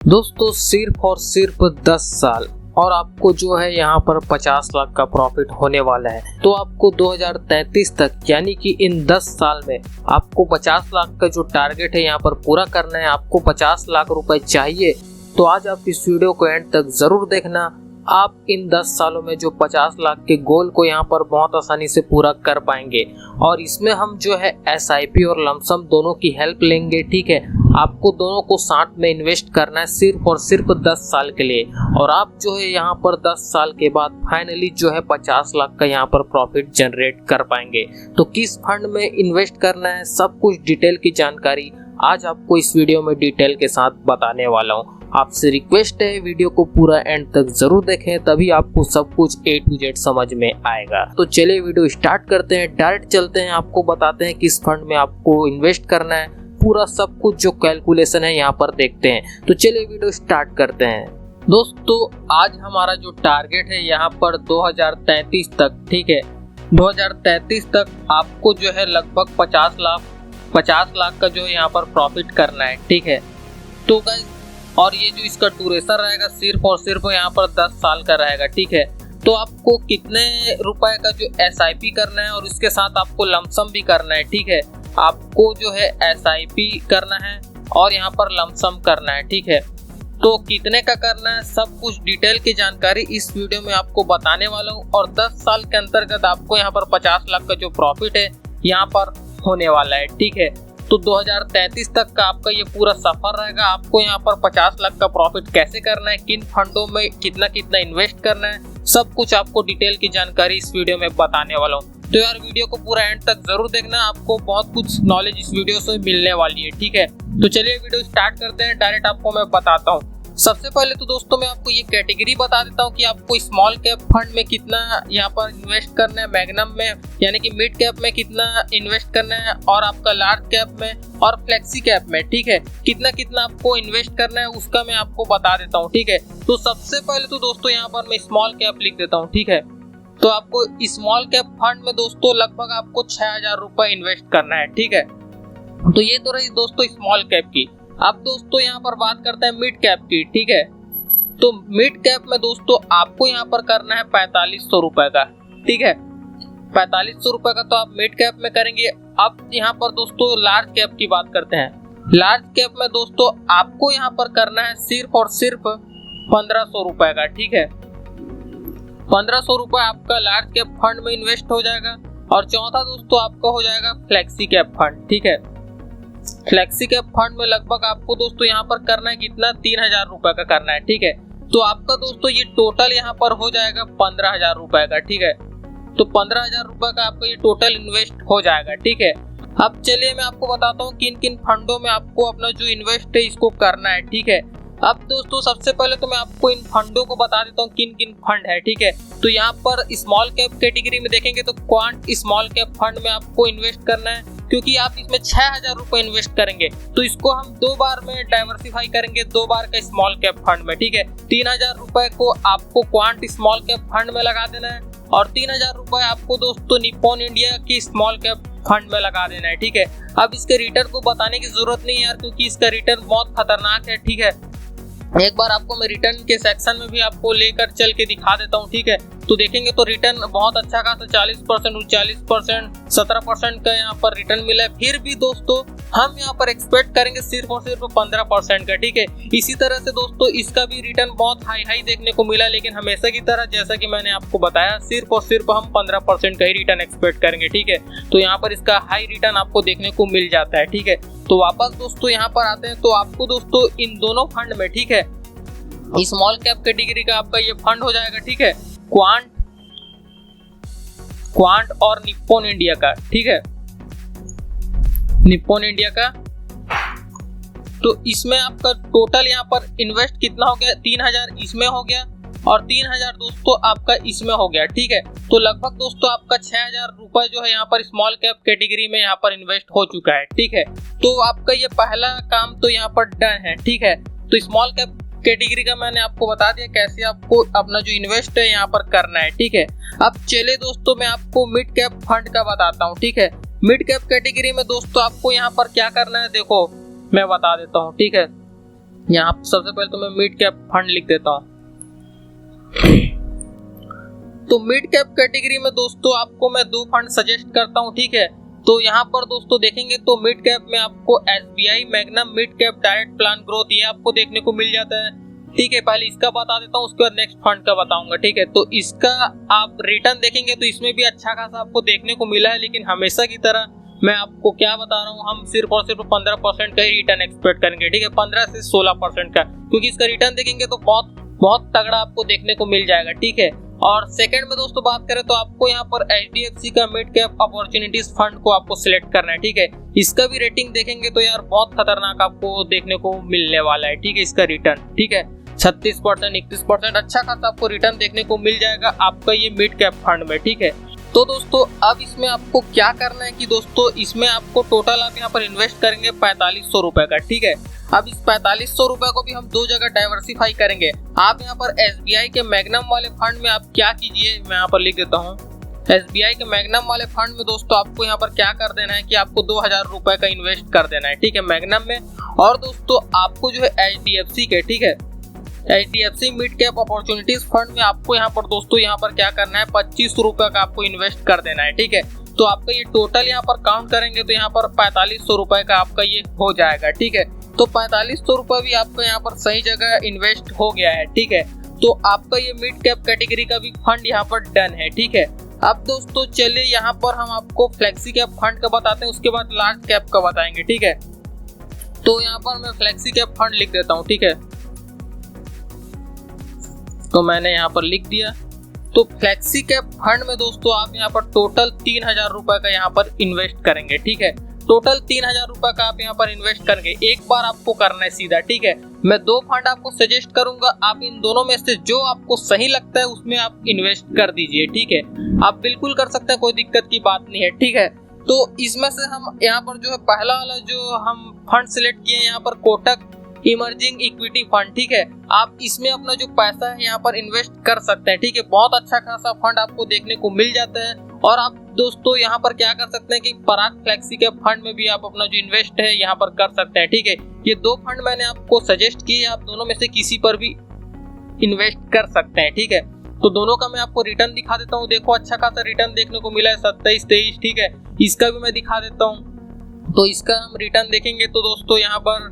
दोस्तों सिर्फ और सिर्फ 10 साल और आपको जो है यहाँ पर 50 लाख का प्रॉफिट होने वाला है। तो आपको 2033 तक यानी कि इन 10 साल में आपको 50 लाख का जो टारगेट है यहाँ पर पूरा करना है। आपको 50 लाख रुपए चाहिए तो आज आप इस वीडियो को एंड तक जरूर देखना। आप इन 10 सालों में जो 50 लाख के गोल को यहाँ पर बहुत आसानी से पूरा कर पाएंगे और इसमें हम जो है SIP और लमसम दोनों की हेल्प लेंगे। ठीक है, आपको दोनों को साथ में इन्वेस्ट करना है सिर्फ और सिर्फ 10 साल के लिए और आप जो है यहाँ पर 10 साल के बाद फाइनली जो है 50 लाख का यहाँ पर प्रॉफिट जनरेट कर पाएंगे। तो किस फंड में इन्वेस्ट करना है, सब कुछ डिटेल की जानकारी आज आपको इस वीडियो में डिटेल के साथ बताने वाला हूँ। आपसे रिक्वेस्ट है वीडियो को पूरा एंड तक जरूर देखें, तभी आपको सब कुछ A to Z समझ में आएगा। तो चलिए वीडियो स्टार्ट करते हैं, डायरेक्ट चलते हैं, आपको बताते हैं किस फंड में आपको इन्वेस्ट करना है। पूरा सब कुछ जो कैलकुलेशन है यहाँ पर देखते हैं। तो चलिए वीडियो स्टार्ट करते हैं। दोस्तों आज हमारा जो टारगेट है यहाँ पर 2033 तक, ठीक है, 2033 तक आपको जो है लगभग 50 लाख का जो है यहाँ पर प्रॉफिट करना है। ठीक है, तो गाइस और ये जो इसका ड्यूरेशन रहेगा सिर्फ और सिर्फ यहाँ पर 10 साल का रहेगा। ठीक है, तो आपको कितने रुपए का जो SIP करना है और इसके साथ आपको लमसम भी करना है। ठीक है, आपको जो है SIP करना है और यहाँ पर लमसम करना है। ठीक है, तो कितने का करना है सब कुछ डिटेल की जानकारी इस वीडियो में आपको बताने वाला हूँ और 10 साल के अंतर्गत आपको यहाँ पर 50 लाख का जो प्रॉफिट है यहाँ पर होने वाला है। ठीक है, तो 2033 तक का आपका ये पूरा सफर रहेगा। आपको यहाँ पर 50 लाख का प्रॉफिट कैसे करना है, किन फंडों में कितना कितना इन्वेस्ट करना है, सब कुछ आपको डिटेल की जानकारी इस वीडियो में बताने वाला हूँ। तो यार वीडियो को पूरा एंड तक जरूर देखना, आपको बहुत कुछ नॉलेज इस वीडियो से मिलने वाली है। ठीक है, तो चलिए वीडियो स्टार्ट करते हैं। डायरेक्ट आपको मैं बताता हूँ। सबसे पहले तो दोस्तों मैं आपको ये कैटेगरी बता देता हूँ कि आपको स्मॉल कैप फंड में कितना यहाँ पर इन्वेस्ट करना है, मैग्नम में यानी कि मिड कैप में कितना इन्वेस्ट करना है और आपका लार्ज कैप में और फ्लेक्सी कैप में, ठीक है, कितना कितना आपको इन्वेस्ट करना है उसका मैं आपको बता देता हूँ। ठीक है, तो सबसे पहले तो दोस्तों यहाँ पर मैं स्मॉल कैप लिख देता हूँ। ठीक है, तो आपको स्मॉल कैप फंड में दोस्तों लगभग आपको 6000 रुपए इन्वेस्ट करना है। ठीक है, तो ये तो रही दोस्तों स्मॉल कैप की। अब दोस्तों यहाँ पर बात करते हैं मिड कैप की। ठीक है, तो मिड कैप में दोस्तों आपको यहाँ पर करना है 4500 रुपए का। ठीक है, 4500 रुपए का तो आप मिड कैप में करेंगे। अब यहाँ पर दोस्तों लार्ज कैप की बात करते हैं। लार्ज कैप में दोस्तों आपको यहाँ पर करना है सिर्फ और सिर्फ 1500 रुपए का। ठीक है, 1500 रुपए आपका लार्ज कैप फंड में इन्वेस्ट हो जाएगा। और चौथा दोस्तों आपका हो जाएगा फ्लेक्सी कैप फंड। ठीक है, फ्लेक्सी कैप फंड में लगभग आपको दोस्तों यहाँ पर करना है कितना, 3000 रुपए का करना है। ठीक है, तो आपका दोस्तों ये टोटल यहाँ पर हो जाएगा 15000 रुपए का। ठीक है, तो 15000 रुपए का आपका ये टोटल इन्वेस्ट हो जाएगा। ठीक है, अब चलिए मैं आपको बताता हूँ किन किन फंडों में आपको अपना जो इन्वेस्ट है इसको करना है। ठीक है, अब दोस्तों सबसे पहले तो मैं आपको इन फंडों को बता देता हूँ किन किन फंड है। ठीक है, तो यहाँ पर स्मॉल कैप कैटेगरी में देखेंगे तो क्वांट स्मॉल कैप फंड में आपको इन्वेस्ट करना है, क्योंकि आप इसमें 6000 रुपए इन्वेस्ट करेंगे तो इसको हम 2 बार में डाइवर्सिफाई करेंगे, 2 बार का स्मॉल कैप फंड में। ठीक है, 3000 रुपए को आपको क्वांट स्मॉल कैप फंड में लगा देना है और 3000 रुपए आपको दोस्तों निप्पॉन इंडिया की स्मॉल कैप फंड में लगा देना है। ठीक है, अब इसके रिटर्न को बताने की जरूरत नहीं है यार, क्योंकि इसका रिटर्न बहुत खतरनाक है। ठीक है, एक बार आपको मैं रिटर्न के सेक्शन में भी आपको लेकर चल के दिखा देता हूँ। ठीक है, तो देखेंगे तो रिटर्न बहुत अच्छा खासा 40%, 39%, 17% का यहाँ पर रिटर्न मिला है। फिर भी दोस्तों हम यहाँ पर एक्सपेक्ट करेंगे सिर्फ और सिर्फ 15% का। ठीक है, इसी तरह से दोस्तों इसका भी रिटर्न बहुत हाई देखने को मिला, लेकिन हमेशा की तरह जैसा कि मैंने आपको बताया सिर्फ और सिर्फ हम 15% का ही रिटर्न एक्सपेक्ट करेंगे। ठीक है, तो यहाँ पर इसका हाई रिटर्न आपको देखने को मिल जाता है। ठीक है, तो वापस दोस्तों यहाँ पर आते हैं तो आपको दोस्तों इन दोनों फंड में, ठीक है, स्मॉल कैप कैटेगरी का आपका ये फंड हो जाएगा। ठीक है, क्वांट और निप्पॉन इंडिया का। ठीक है, निप्पॉन इंडिया का, तो इसमें आपका टोटल यहाँ पर इन्वेस्ट कितना हो गया, 3000 इसमें हो गया और 3000 दोस्तों आपका इसमें हो गया। ठीक है, तो लगभग दोस्तों आपका 6000 रुपए जो है यहाँ पर स्मॉल कैप कैटेगरी में यहाँ पर इन्वेस्ट हो चुका है। ठीक है, तो आपका ये पहला काम तो यहाँ पर डन है। ठीक है, तो स्मॉल कैप कैटेगरी का मैंने आपको बता दिया कैसे आपको अपना जो इन्वेस्ट है यहाँ पर करना है। ठीक है, अब चले दोस्तों मैं आपको मिड कैप फंड का बताता हूँ। ठीक है, मिड कैप कैटेगरी में दोस्तों आपको यहाँ पर क्या करना है देखो मैं बता देता हूँ। ठीक है, यहाँ सबसे पहले तो मैं मिड कैप फंड लिख देता हूँ। तो मिड कैप कैटेगरी में दोस्तों आपको मैं 2 फंड सजेस्ट करता हूँ, ठीक है। तो यहाँ पर दोस्तों देखेंगे तो मिड कैप में आपको SBI magnum mid cap direct plan growth ये आपको देखने को मिल जाता है, ठीक है। पहले इसका बता देता हूँ, उसके बाद नेक्स्ट फंड का बताऊंगा, ठीक है। तो इसका आप रिटर्न देखेंगे तो इसमें भी अच्छा खासा आपको देखने को मिला है, लेकिन हमेशा की तरह मैं आपको क्या बता रहा हूँ, हम सिर्फ और सिर्फ 15% का ही रिटर्न एक्सपेक्ट करेंगे, ठीक है। 15 से 16% का, क्योंकि इसका रिटर्न देखेंगे तो बहुत तगड़ा आपको देखने को मिल जाएगा, ठीक है। और सेकंड में दोस्तों बात करें तो आपको यहाँ पर HDFC का मिड कैप अपॉर्चुनिटीज फंड को आपको सिलेक्ट करना है, ठीक है। इसका भी रेटिंग देखेंगे तो यार बहुत खतरनाक आपको देखने को मिलने वाला है, ठीक है। इसका रिटर्न, ठीक है, 36% 31% अच्छा खासा आपको रिटर्न देखने को मिल जाएगा आपका ये मिड कैप फंड में, ठीक है। तो दोस्तों अब इसमें आपको क्या करना है कि दोस्तों इसमें आपको टोटल आप यहाँ पर इन्वेस्ट करेंगे 4500 रुपए का, ठीक है। अब इस 4500 रुपए को भी हम 2 जगह डाइवर्सिफाई करेंगे। आप यहाँ पर SBI के मैग्नम वाले फंड में आप क्या कीजिए, मैं यहाँ पर लिख देता हूँ। SBI के मैग्नम वाले फंड में दोस्तों आपको यहाँ पर क्या कर देना है कि आपको 2000 रुपए का इन्वेस्ट कर देना है, ठीक है, मैग्नम में। और दोस्तों आपको जो है HDFC के, ठीक है, HDFC mid cap opportunities fund में आपको यहाँ पर दोस्तों यहाँ पर क्या करना है 25 रुपए का आपको इन्वेस्ट कर देना है, ठीक है। तो आपका ये टोटल यहाँ पर काउंट करेंगे तो यहाँ पर 4500 रुपए का आपका ये हो जाएगा, ठीक है। तो 4500 रुपए भी आपका यहाँ पर सही जगह इन्वेस्ट हो गया है, ठीक है। तो आपका ये मिड कैप कैटेगरी का भी फंड यहाँ पर डन है, ठीक है। अब दोस्तों चलिए यहाँ पर हम आपको फ्लेक्सी कैप फंड का बताते हैं, उसके बाद लार्ज कैप का बताएंगे, ठीक है। तो यहाँ पर मैं फ्लेक्सी कैप फंड लिख देता हूँ, ठीक है। तो मैंने यहाँ पर लिख दिया। तो फ्लेक्सी कैप फंड में दोस्तों आप यहाँ पर टोटल 3000 रुपए का यहाँ पर इन्वेस्ट करेंगे, ठीक है। टोटल 3000 रुपए का आप यहाँ पर इन्वेस्ट करेंगे, एक बार आपको करना है सीधा, ठीक है। मैं 2 फंड आपको सजेस्ट करूंगा, आप इन दोनों में से जो आपको सही लगता है उसमें आप इन्वेस्ट कर दीजिए, ठीक है। आप बिल्कुल कर सकते हैं, कोई दिक्कत की बात नहीं है, ठीक है। तो इसमें से हम यहाँ पर जो है पहला वाला जो हम फंड सिलेक्ट किए यहाँ पर कोटक इमर्जिंग इक्विटी फंड, ठीक है। आप इसमें अपना जो पैसा है यहाँ पर इन्वेस्ट कर सकते हैं, ठीक है। बहुत अच्छा खासा फंड आपको देखने को मिल जाता है। और आप दोस्तों यहाँ पर क्या कर सकते हैं कि पराग फ्लेक्सी के फंड में भी आप अपना जो इन्वेस्ट है यहाँ पर कर सकते हैं, ठीक है। ये 2 फंड मैंने आपको सजेस्ट किए, आप दोनों में से किसी पर भी इन्वेस्ट कर सकते हैं, ठीक है। तो दोनों का मैं आपको रिटर्न दिखा देता हूँ। देखो अच्छा खासा रिटर्न देखने को मिला है 27-23, ठीक है। इसका भी मैं दिखा देता हूँ। तो इसका हम रिटर्न देखेंगे तो दोस्तों यहाँ पर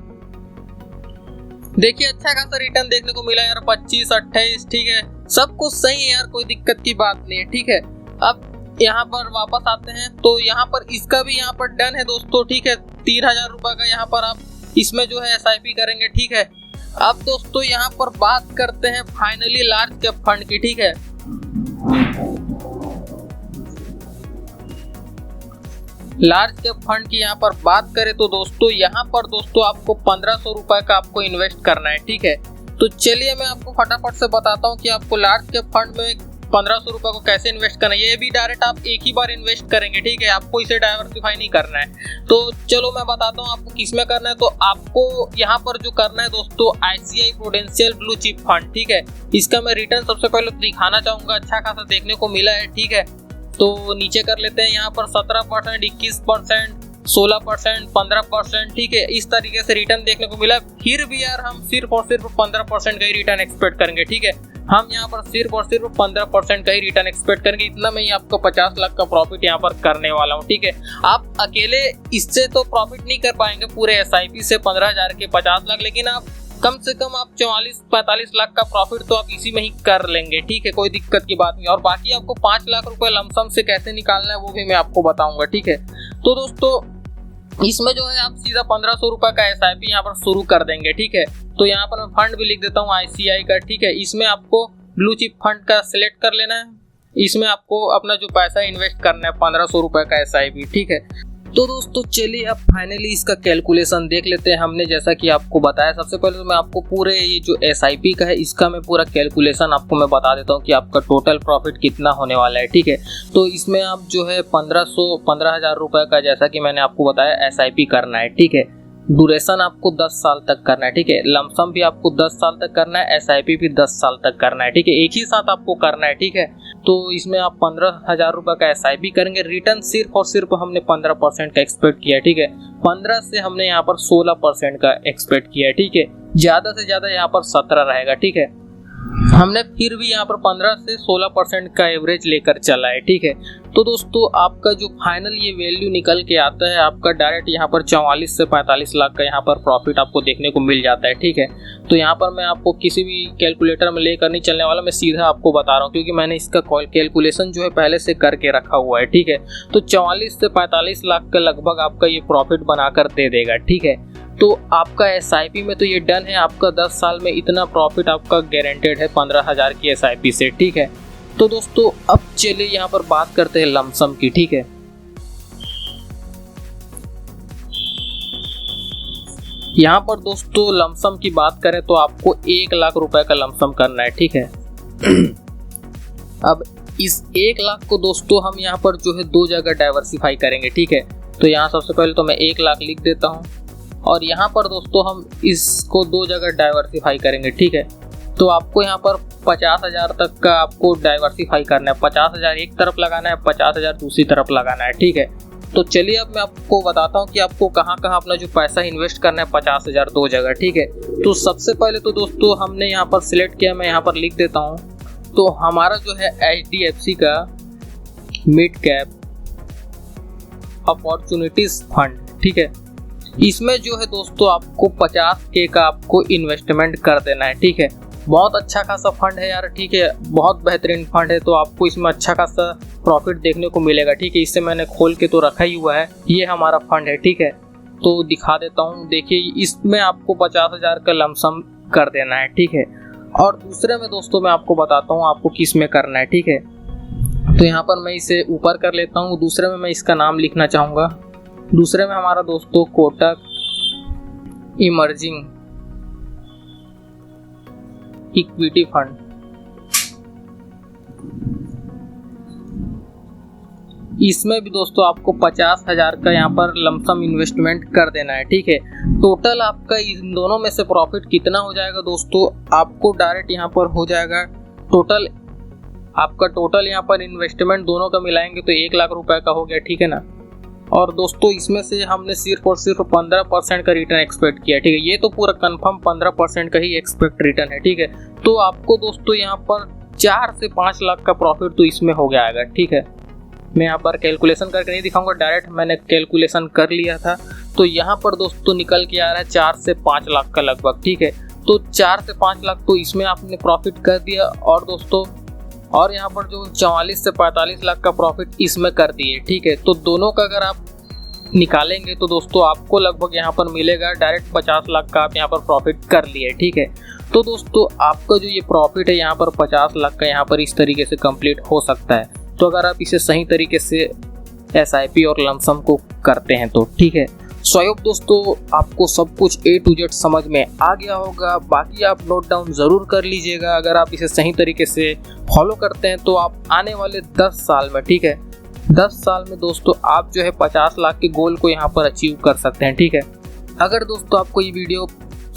देखिए अच्छा खासा रिटर्न देखने को मिला यार 25-28, ठीक है। सब कुछ सही है यार, कोई दिक्कत की बात नहीं है, ठीक है। अब यहाँ पर वापस आते हैं तो यहाँ पर इसका भी यहाँ पर डन है दोस्तों, ठीक है। 3000 रुपए का यहाँ पर आप इसमें जो है SIP करेंगे, ठीक है। अब दोस्तों यहाँ पर बात करते हैं फाइनली लार्ज कैप फंड की, ठीक है। लार्ज कैप फंड की यहाँ पर बात करें तो दोस्तों यहाँ पर दोस्तों आपको 1500 रुपए का आपको इन्वेस्ट करना है, ठीक है। तो चलिए मैं आपको फटाफट से बताता हूँ कि आपको लार्ज कैप फंड में 1500 रुपए को कैसे इन्वेस्ट करना है। ये भी डायरेक्ट आप एक ही बार इन्वेस्ट करेंगे, ठीक है, आपको इसे डाइवर्सिफाई नहीं करना है। तो चलो मैं बताता हूँ आपको किस में करना है। तो आपको यहाँ पर जो करना है दोस्तों ICICI prudential blue chip fund, ठीक है। इसका मैं रिटर्न सबसे पहले दिखाना चाहूंगा, अच्छा खासा देखने को मिला है, ठीक है। तो नीचे कर लेते हैं यहाँ पर 17%, 21%, 16%, 15%, ठीक है। इस तरीके से रिटर्न देखने को मिला। फिर भी यार हम सिर्फ और सिर्फ 15% का ही रिटर्न एक्सपेक्ट करेंगे, ठीक है। हम यहाँ पर सिर्फ और सिर्फ 15% का ही रिटर्न एक्सपेक्ट करेंगे। इतना मैं ही आपको 50 लाख का प्रॉफिट यहाँ पर करने वाला हूँ, ठीक है। आप अकेले इससे तो प्रॉफिट नहीं कर पाएंगे पूरे SIP से 15,000 के 50 लाख, लेकिन आप कम से कम आप 44-45 लाख का प्रॉफिट तो आप इसी में ही कर लेंगे, ठीक है, कोई दिक्कत की बात नहीं। और बाकी आपको 5 लाख रुपए लमसम से कैसे निकालना है वो भी मैं आपको बताऊंगा, ठीक है। तो दोस्तों इसमें जो है आप सीधा 1500 रुपए का SIP यहाँ पर शुरू कर देंगे, ठीक है। तो यहाँ पर मैं फंड भी लिख देता हूँ ICICI का, ठीक है। इसमें आपको ब्लू चिप फंड का सिलेक्ट कर लेना है। इसमें आपको अपना जो पैसा इन्वेस्ट करना है 1500 रुपए का SIP, ठीक है। तो दोस्तों चलिए अब फाइनली इसका कैलकुलेशन देख लेते हैं। हमने जैसा कि आपको बताया, सबसे पहले तो मैं आपको पूरे ये जो SIP का है इसका मैं पूरा कैलकुलेशन आपको मैं बता देता हूँ कि आपका टोटल प्रॉफिट कितना होने वाला है, ठीक है। तो इसमें आप जो है 15,000 रुपए का जैसा कि मैंने आपको बताया SIP करना है, ठीक है। ड्यूरेशन आपको 10 साल तक करना है, ठीक है। लमसम भी आपको 10 साल तक करना है, SIP भी 10 साल तक करना है, ठीक है। एक ही साथ आपको करना है, ठीक है। तो इसमें आप 15,000 रुपए का SIP करेंगे। रिटर्न सिर्फ और सिर्फ हमने 15% का एक्सपेक्ट किया है, ठीक है। 15 से हमने यहाँ पर 16% का एक्सपेक्ट किया है, ठीक है। ज़्यादा से ज़्यादा यहाँ पर 17 रहेगा। ठीक है, हमने फिर भी यहाँ पर 15 से 16% का एवरेज लेकर चला है। ठीक है, तो दोस्तों आपका जो फाइनल ये वैल्यू निकल के आता है आपका डायरेक्ट यहाँ पर 44 से 45 लाख का यहाँ पर प्रॉफिट आपको देखने को मिल जाता है। ठीक है, तो यहाँ पर मैं आपको किसी भी कैलकुलेटर में लेकर नहीं चलने वाला, मैं सीधा आपको बता रहा हूँ क्योंकि मैंने इसका कैलकुलेशन जो है पहले से करके रखा हुआ है। ठीक है, तो 44 से 45 लाख का लगभग आपका ये प्रॉफिट बनाकर दे देगा। ठीक है, तो आपका SIP में तो ये डन है, आपका 10 साल में इतना प्रॉफिट आपका गारंटेड है 15,000 की SIP से। ठीक है, तो दोस्तों अब चलिए यहाँ पर बात करते हैं लमसम की। ठीक है, यहाँ पर दोस्तों लमसम की बात करें तो आपको 1 लाख रुपए का लमसम करना है। ठीक है, अब इस 1 लाख को दोस्तों हम यहाँ पर जो है 2 जगह डाइवर्सिफाई करेंगे। ठीक है, तो यहाँ सबसे पहले तो मैं 1 लाख लिख देता हूँ और यहाँ पर दोस्तों हम इसको 2 जगह डाइवर्सिफाई करेंगे। ठीक है, तो आपको यहाँ पर 50,000 तक का आपको डाइवर्सिफाई करना है। 50,000 एक तरफ लगाना है, 50,000 दूसरी तरफ लगाना है। ठीक है, तो चलिए अब मैं आपको बताता हूँ कि आपको कहाँ कहाँ अपना जो पैसा इन्वेस्ट करना है 50,000 2 जगह। ठीक है, तो सबसे पहले तो दोस्तों हमने यहाँ पर सिलेक्ट किया, मैं यहाँ पर लिख देता हूँ। तो हमारा जो है HDFC का मिड कैप अपॉर्चुनिटीज फंड। ठीक है, इसमें जो है दोस्तों आपको 50K का आपको इन्वेस्टमेंट कर देना है। ठीक है, बहुत अच्छा खासा फंड है यार। ठीक है, बहुत बेहतरीन फंड है, तो आपको इसमें अच्छा खासा प्रॉफिट देखने को मिलेगा। ठीक है, इससे मैंने खोल के तो रखा ही हुआ है, ये हमारा फंड है। ठीक है, तो दिखा देता हूँ, देखिए इसमें आपको 50,000 का लमसम कर देना है। ठीक है, और दूसरे में दोस्तों मैं आपको बताता हूँ आपको किस में करना है। ठीक है, तो यहाँ पर मैं इसे ऊपर कर लेता हूँ। दूसरे में मैं इसका नाम लिखना चाहूँगा। दूसरे में हमारा दोस्तों कोटक इमर्जिंग इक्विटी फंड। इसमें भी दोस्तों आपको 50,000 का यहाँ पर लमसम इन्वेस्टमेंट कर देना है। ठीक है, टोटल आपका इन दोनों में से प्रॉफिट कितना हो जाएगा दोस्तों, आपको डायरेक्ट यहाँ पर हो जाएगा टोटल, आपका टोटल यहाँ पर इन्वेस्टमेंट दोनों का मिलाएंगे तो 1 लाख रुपए का हो गया। ठीक है ना, और दोस्तों इसमें से हमने सिर्फ और सिर्फ 15% का रिटर्न एक्सपेक्ट किया। ठीक है, ये तो पूरा कंफर्म 15% का ही एक्सपेक्ट रिटर्न है। ठीक है, तो आपको दोस्तों यहाँ पर 4 से 5 लाख का प्रॉफिट तो इसमें हो जाएगा। ठीक है, मैं यहाँ पर कैलकुलेशन करके नहीं दिखाऊंगा, डायरेक्ट मैंने कैलकुलेशन कर लिया था, तो यहाँ पर दोस्तों निकल के आ रहा है 4 से 5 लाख का लगभग। ठीक है, तो 4 से 5 लाख तो इसमें आपने प्रॉफिट कर दिया, और दोस्तों और यहाँ पर जो 44 से 45 लाख का प्रॉफिट इसमें कर दिए। ठीक है, तो दोनों का अगर आप निकालेंगे तो दोस्तों आपको लगभग यहाँ पर मिलेगा डायरेक्ट 50 लाख का आप यहाँ पर प्रॉफिट कर लिए। ठीक है, तो दोस्तों आपका जो ये प्रॉफिट है यहाँ पर 50 लाख का यहाँ पर इस तरीके से कंप्लीट हो सकता है, तो अगर आप इसे सही तरीके से SIP और लमसम को करते हैं तो। ठीक है, सो आई होप दोस्तों आपको सब कुछ A to Z समझ में आ गया होगा। बाकी आप नोट डाउन ज़रूर कर लीजिएगा, अगर आप इसे सही तरीके से फॉलो करते हैं तो आप आने वाले 10 साल में, ठीक है, 10 साल में दोस्तों आप जो है 50 लाख के गोल को यहाँ पर अचीव कर सकते हैं। ठीक है, अगर दोस्तों आपको ये वीडियो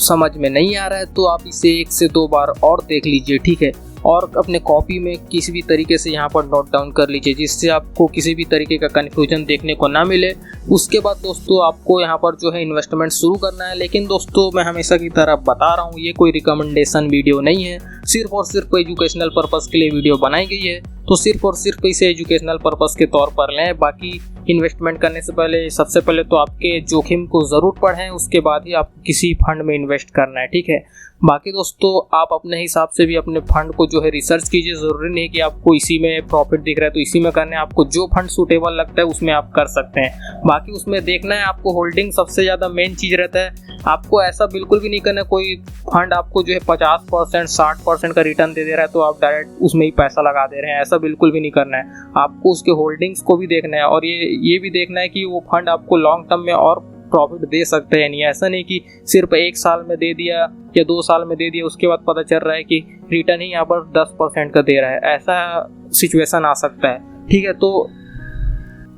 समझ में नहीं आ रहा है तो आप इसे 1 से 2 बार और देख लीजिए। ठीक है, और अपने कॉपी में किसी भी तरीके से यहाँ पर नोट डाउन कर लीजिए, जिससे आपको किसी भी तरीके का कन्फ्यूजन देखने को ना मिले। उसके बाद दोस्तों आपको यहाँ पर जो है इन्वेस्टमेंट शुरू करना है। लेकिन दोस्तों मैं हमेशा की तरह बता रहा हूँ, ये कोई रिकमेंडेशन वीडियो नहीं है, सिर्फ और सिर्फ एजुकेशनल पर्पज़ के लिए वीडियो बनाई गई है, तो सिर्फ और सिर्फ इसे एजुकेशनल पर्पज़ के तौर पर लें। बाकी इन्वेस्टमेंट करने से पहले सबसे पहले तो आपके जोखिम को ज़रूर पढ़ें, उसके बाद ही आप किसी फंड में इन्वेस्ट करना है। ठीक है, बाकी दोस्तों आप अपने हिसाब से भी अपने फंड को जो है रिसर्च कीजिए। ज़रूरी नहीं कि आपको इसी में प्रॉफिट दिख रहा है तो इसी में करना है, आपको जो फंड सूटेबल लगता है उसमें आप कर सकते हैं। बाकी उसमें देखना है आपको होल्डिंग सबसे ज़्यादा मेन चीज़ रहता है। आपको ऐसा बिल्कुल भी नहीं करना कोई फंड आपको जो है 50% 60% का रिटर्न दे रहा है तो आप डायरेक्ट उसमें ही पैसा लगा दे रहे हैं, ऐसा बिल्कुल भी नहीं करना है। आपको उसके होल्डिंग्स को भी देखना है, और ये भी देखना है कि वो फंड आपको लॉन्ग टर्म में और प्रॉफिट दे सकते हैं नहीं। ऐसा नहीं कि सिर्फ 1 साल में दे दिया या 2 साल में दे दिया, उसके बाद पता चल रहा है कि रिटर्न ही यहाँ पर 10% का दे रहा है, ऐसा सिचुएशन आ सकता है। ठीक है, तो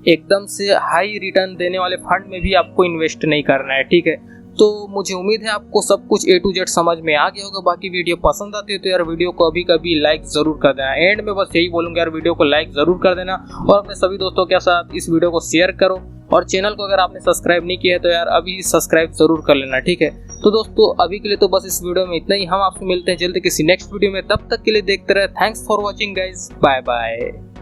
एकदम से हाई रिटर्न देने वाले फंड में भी आपको इन्वेस्ट नहीं करना है। ठीक है, तो मुझे उम्मीद है आपको सब कुछ A to Z समझ में आ गया होगा। बाकी वीडियो पसंद आती है तो यार वीडियो को अभी कभी लाइक ज़रूर कर देना। एंड में बस यही बोलूँगा यार, वीडियो को लाइक ज़रूर कर देना और अपने सभी दोस्तों के साथ इस वीडियो को शेयर करो। और चैनल को अगर आपने सब्सक्राइब नहीं किया है तो यार अभी सब्सक्राइब जरूर कर लेना, ठीक है। तो दोस्तों अभी के लिए तो बस इस वीडियो में इतना ही। हम आपसे मिलते हैं जल्द किसी नेक्स्ट वीडियो में, तब तक के लिए देखते रहे। Thanks for watching guys, bye bye.